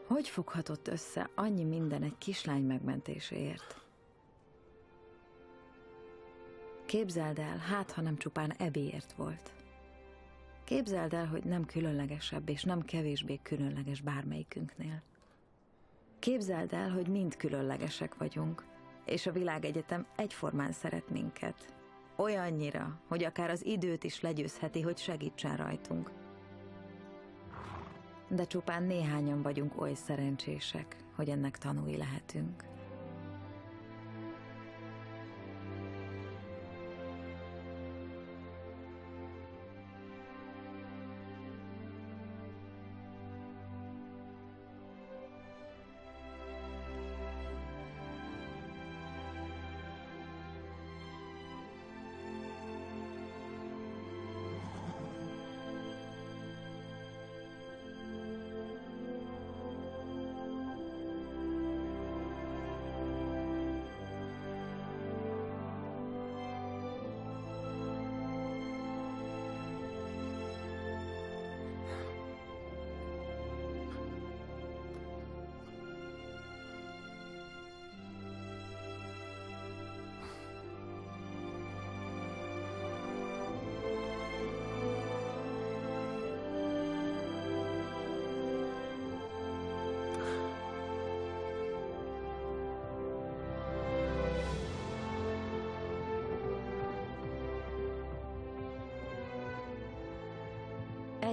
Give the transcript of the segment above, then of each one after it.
Hogy foghatott össze annyi minden egy kislány megmentéséért? Képzeld el, hát ha nem csupán Abbyért volt. Képzeld el, hogy nem különlegesebb és nem kevésbé különleges bármelyikünknél. Képzeld el, hogy mind különlegesek vagyunk, és a világegyetem egyformán szeret minket. Olyannyira, hogy akár az időt is legyőzheti, hogy segítsen rajtunk. De csupán néhányan vagyunk oly szerencsések, hogy ennek tanúi lehetünk.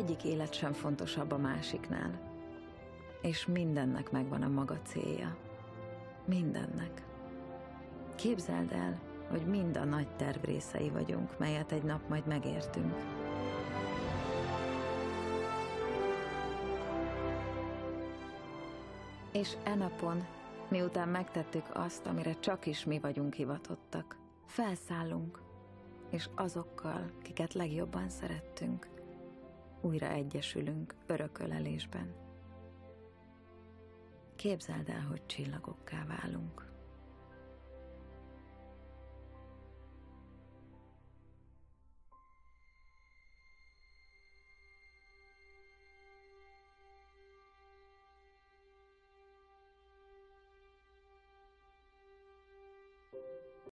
Egyik élet sem fontosabb a másiknál, és mindennek megvan a maga célja. Mindennek. Képzeld el, hogy mind a nagy terv részei vagyunk, melyet egy nap majd megértünk. És e napon, miután megtettük azt, amire csak is mi vagyunk hivatottak, felszállunk, és azokkal, kiket legjobban szerettünk, újra egyesülünk örökölelésben. Képzeld el, hogy csillagokká válunk.